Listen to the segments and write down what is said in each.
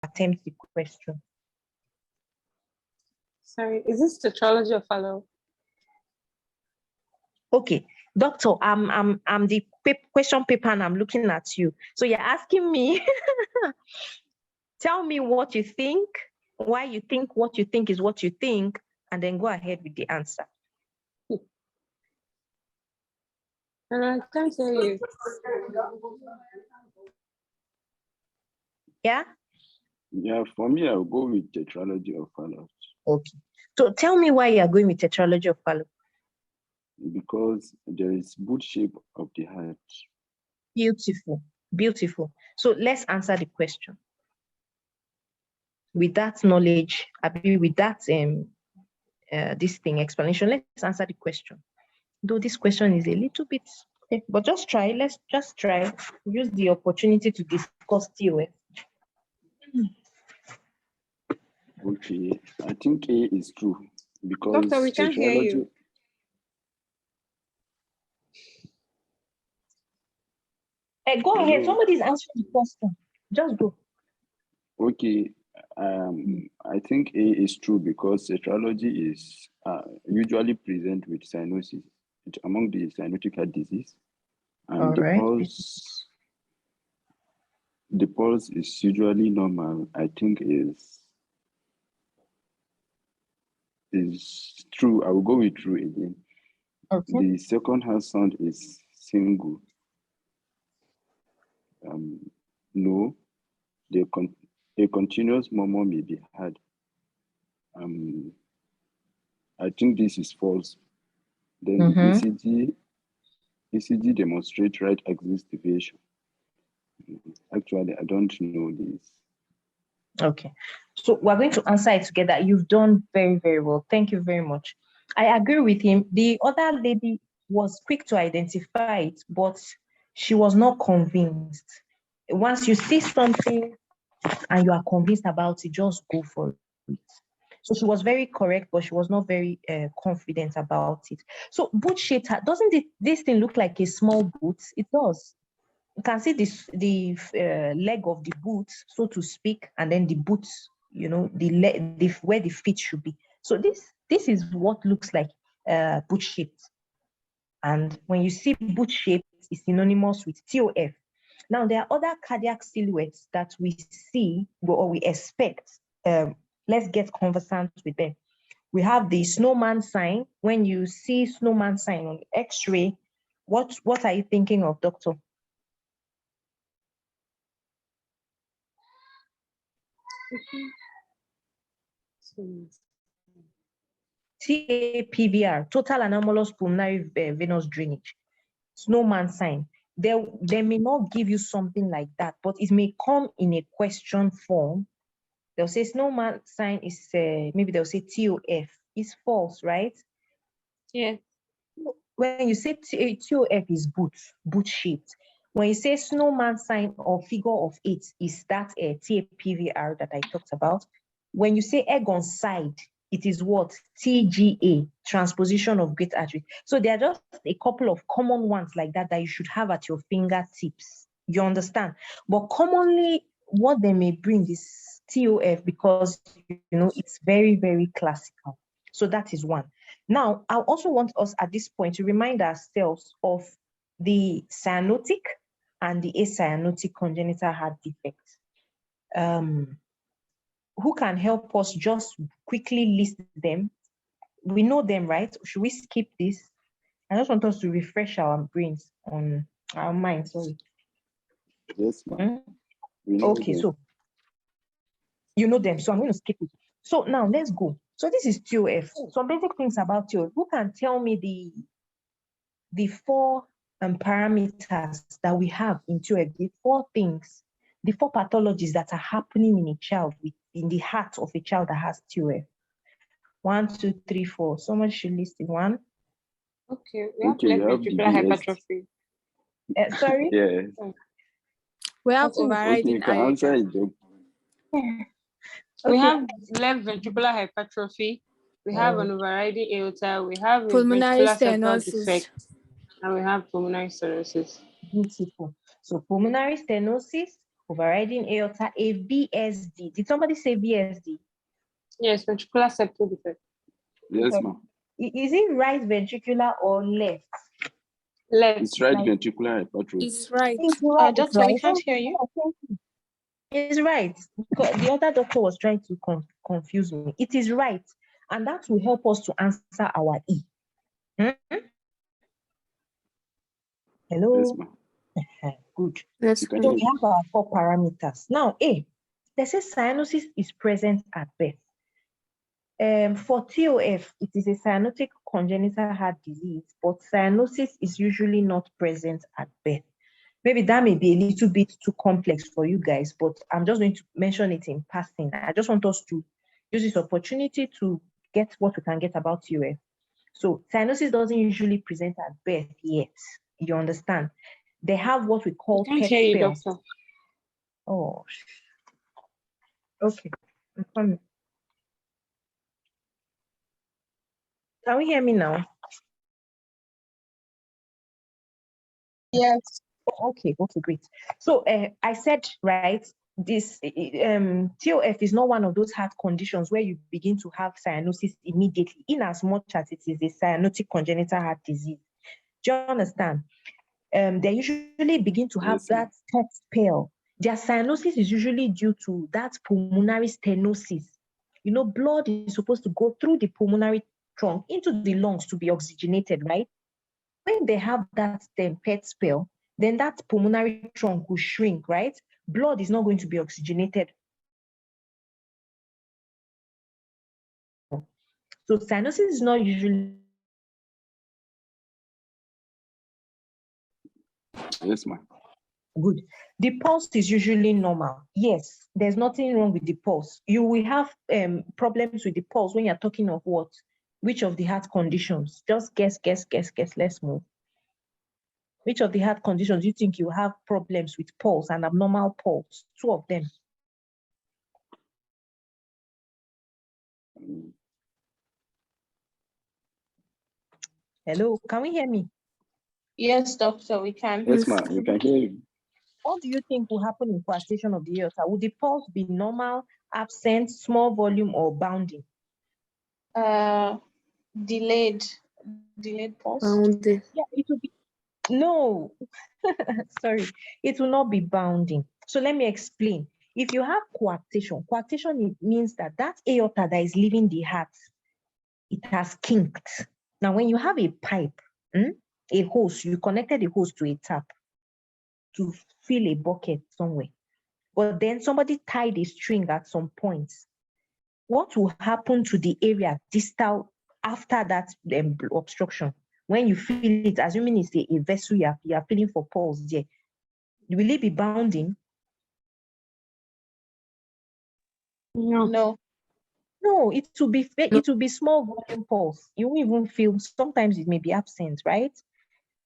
attempt the question. Sorry, is this tetralogy or follow? Okay, doctor, I'm the question paper and I'm looking at you. So you're asking me, tell me what you think, why you think what you think is what you think, and then go ahead with the answer. And I can't hear you. Yeah? Yeah, for me, I'll go with tetralogy of follows. Okay. So tell me why you are going with tetralogy of follow. Because there is boot shape of the heart. Beautiful, beautiful. So let's answer the question. With that knowledge, with that this thing explanation, let's answer the question. Though this question is a little bit, okay, but just try. Let's just try. Use the opportunity to discuss TOF. Okay, I think A is true because Doctor, we can't hear you. Go ahead. Somebody's answering the question. Just go. Okay, I think A is true because tetralogy is usually present with cyanosis among the cyanotic heart disease, and the pulse is usually normal. I think is true. I will go with true again. Okay. The second heart sound is single. No, a continuous murmur may be heard. I think this is false. Then the ECG demonstrates right axis deviation. Actually, I don't know this. Okay, so we're going to answer it together. You've done very, very well. Thank you very much. I agree with him. The other lady was quick to identify it, but she was not convinced. Once you see something and you are convinced about it, just go for it. So she was very correct, but she was not very confident about it. So boot shaped heart, doesn't this thing look like a small boot? It does. You can see the leg of the boot, so to speak, and then the boot, you know, where the feet should be. So this is what looks like boot shaped. And when you see boot shaped, it's synonymous with TOF. Now, there are other cardiac silhouettes that we see or we expect. Let's get conversant with them. We have the snowman sign. When you see snowman sign on the X-ray, what are you thinking of, doctor? TAPVR, total anomalous pulmonary venous drainage. Snowman sign. They may not give you something like that, but it may come in a question form. They'll say snowman sign is, maybe they'll say TOF. It's false, right? Yeah. When you say TOF is boot shaped. When you say snowman sign or figure of 8, is that a TAPVR that I talked about? When you say egg on side, it is what? TGA, transposition of great artery. So there are just a couple of common ones like that you should have at your fingertips. You understand? But commonly, what they may bring is TOF because, you know, it's very, very classical. So that is one. Now, I also want us at this point to remind ourselves of the cyanotic and the acyanotic congenital heart defects. Who can help us just quickly list them? We know them, right? Should we skip this? I just want us to refresh our brains on our minds. Sorry. Yes, ma'am. Okay, so you know them, so I'm going to skip it. So now let's go. So this is TOF. Some basic things about TOF. Who can tell me the 4 parameters that we have in TOF? The 4 things, the 4 pathologies that are happening in a child, in the heart of a child that has TOF. 1, 2, 3, 4. Someone should list in 1. Okay, we have left ventricular hypertrophy. Sorry? Yeah. We have overriding you can answer it. We have left ventricular hypertrophy. We have an overriding aorta. We have a pulmonary ventricular septal stenosis defect, and we have pulmonary stenosis. Beautiful. So pulmonary stenosis, overriding aorta, a VSD. Did somebody say VSD? Yes, ventricular septal defect. Yes, Okay. ma'am. Is it right ventricular or left? Left. It's right Like- ventricular hypertrophy. It's right. It's right, Doctor, we can't hear you. It's right. Because the other doctor was trying to confuse me. It is right. And that will help us to answer our E. Hello? Yes, ma'am. Good. Let's You can So hear we you. have our 4 parameters. Now, A, they say cyanosis is present at birth. For TOF, it is a cyanotic congenital heart disease, but cyanosis is usually not present at birth. Maybe that may be a little bit too complex for you guys, but I'm just going to mention it in passing. I just want us to use this opportunity to get what we can get about TOF. So cyanosis doesn't usually present at birth yet. You understand? They have what we call Can't PET hear you, spells. doctor. Oh, okay. I'm coming. Can we hear me now? Yes. Okay, great. So I said, right, this TOF is not one of those heart conditions where you begin to have cyanosis immediately, in as much as it is a cyanotic congenital heart disease. Do you understand? They usually begin to have Yes, ma'am. that PET spell. Their cyanosis is usually due to that pulmonary stenosis. You know, blood is supposed to go through the pulmonary trunk into the lungs to be oxygenated, right? When they have that PET spell, then that pulmonary trunk will shrink, right? Blood is not going to be oxygenated. So cyanosis is not usually. Yes, ma'am. Good. The pulse is usually normal. Yes, there's nothing wrong with the pulse. You will have problems with the pulse when you're talking of what? Which of the heart conditions? Just guess. Let's move. Which of the heart conditions do you think you have problems with pulse and abnormal pulse? 2 of them. Hello, can we hear me? Yes, doctor, we can. Yes, ma'am. We can hear you. What do you think will happen in coarctation of the aorta? Would the pulse be normal, absent, small volume, or bounding? Delayed pulse. Bounding. Yeah, it will be. No, sorry, it will not be bounding. So let me explain. If you have coarctation, it means that aorta that is leaving the heart, it has kinked. Now, when you have a pipe, a hose, you connected the hose to a tap to fill a bucket somewhere. But then somebody tied a string at some point. What will happen to the area distal after that obstruction? When you feel it, assuming it's a vessel you are feeling for pulse there, will it be bounding? No. No, it will be small volume pulse. You won't even feel. Sometimes it may be absent, right?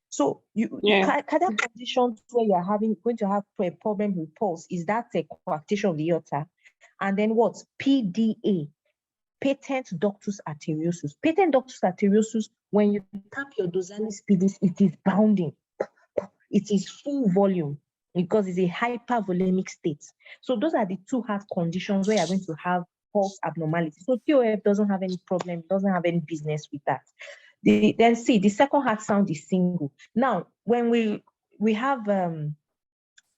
So cardiac conditions where you are going to have a problem with pulse, is that a coarctation of the aorta? And then what? PDA, patent ductus arteriosus. Patent ductus arteriosus, when you tap your dorsalis pedis, it is bounding. It is full volume because it's a hypervolemic state. So those are the 2 heart conditions where you're going to have pulse abnormality. So TOF doesn't have any problem, doesn't have any business with that. Then see, the second heart sound is single. Now, when we have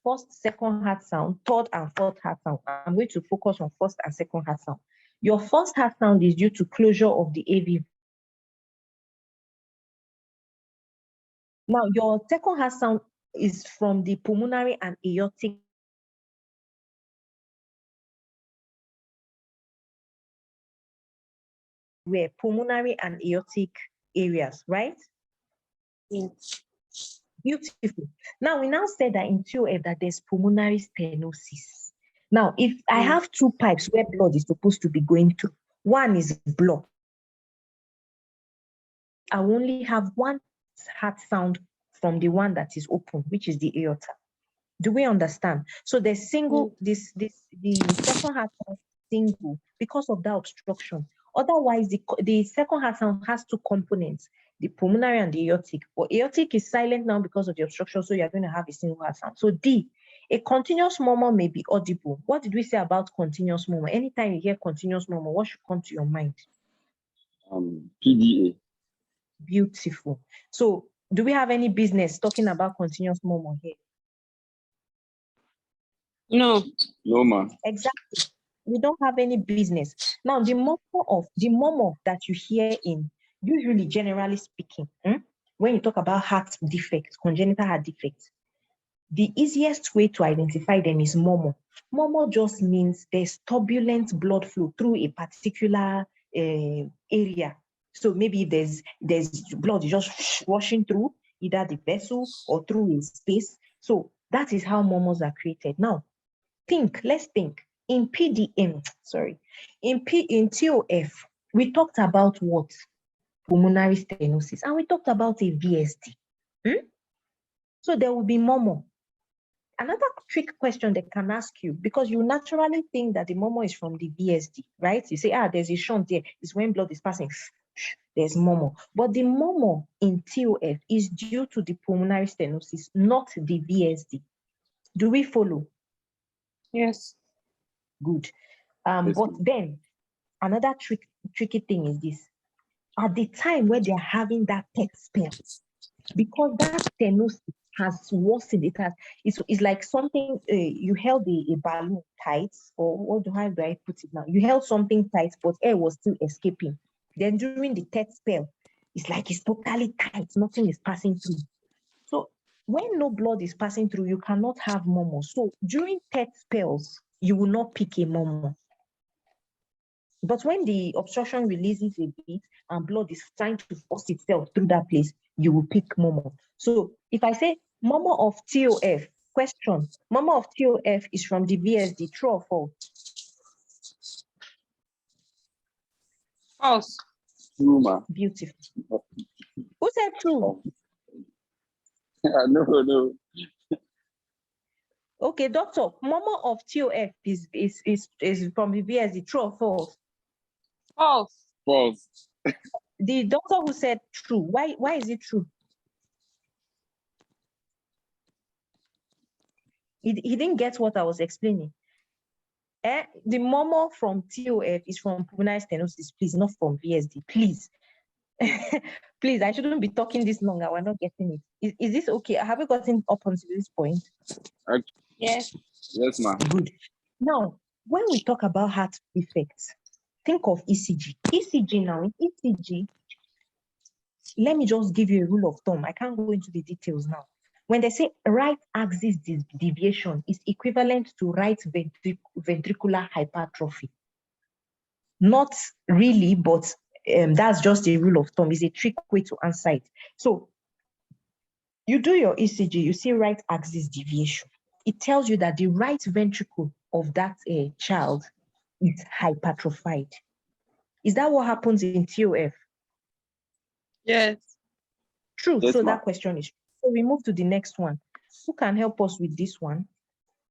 first, second heart sound, third and fourth heart sound, I'm going to focus on first and second heart sound. Your first heart sound is due to closure of the AV. Now, your second heart sound is from the pulmonary and aortic. Where pulmonary and aortic areas, right? Yes. Beautiful. Now, we now said that in TOF that there's pulmonary stenosis. Now, if I have 2 pipes where blood is supposed to be going through, one is blocked, I only have one heart sound from the one that is open, which is the aorta. Do we understand? So the single, the second heart sound single because of that obstruction. Otherwise, the second heart sound has 2 components, the pulmonary and the aortic. But aortic is silent now because of the obstruction, so you're going to have a single heart sound. So D A continuous murmur may be audible. What did we say about continuous murmur? Anytime you hear continuous murmur, what should come to your mind? PDA. Beautiful. So do we have any business talking about continuous murmur here? No. No, ma. Exactly. We don't have any business. Now, the murmur that you hear in, usually, generally speaking, when you talk about heart defects, congenital heart defects, the easiest way to identify them is murmur. Murmur just means there's turbulent blood flow through a particular area. So maybe there's blood just rushing through either the vessel or through a space. So that is how murmurs are created. Now, let's think. In TOF, we talked about what? Pulmonary stenosis, and we talked about a VSD. So there will be murmur. Another trick question they can ask you, because you naturally think that the murmur is from the VSD, right? You say, there's a shunt there. It's when blood is passing. There's murmur. But the murmur in TOF is due to the pulmonary stenosis, not the VSD. Do we follow? Yes. Good. But then another tricky thing is this. At the time when they're having that PET spell, because that stenosis has worsened, it's like something, you held a balloon tight, or how do I put it now? You held something tight, but air was still escaping. Then during the PET spell, it's like it's totally tight, nothing is passing through. So when no blood is passing through, you cannot have murmur. So during PET spells, you will not pick a murmur. But when the obstruction releases a bit and blood is trying to force itself through that place, you will pick murmur. So if I say murmur of TOF, question, murmur of TOF is from the VSD, true or false? False. True, ma. Beautiful. Who said true? No. Okay, doctor, murmur of TOF is from the VSD, true or false? False. False. The doctor who said true, why is it true? He didn't get what I was explaining. The murmur from TOF is from pulmonary stenosis, please, not from VSD, please. Please, I shouldn't be talking this long. We're not getting it. Is this okay? Have we gotten up until this point? Yes. Yes, ma. Good. Now, when we talk about heart defects, think of ECG. ECG now, in ECG, let me just give you a rule of thumb. I can't go into the details now. When they say right axis deviation is equivalent to right ventricular hypertrophy. Not really, but that's just a rule of thumb. It's a trick way to answer it. So you do your ECG, you see right axis deviation. It tells you that the right ventricle of that child is hypertrophied. Is that what happens in TOF? Yes. True. Yes, so ma. that question is true. So we move to the next one. Who can help us with this one?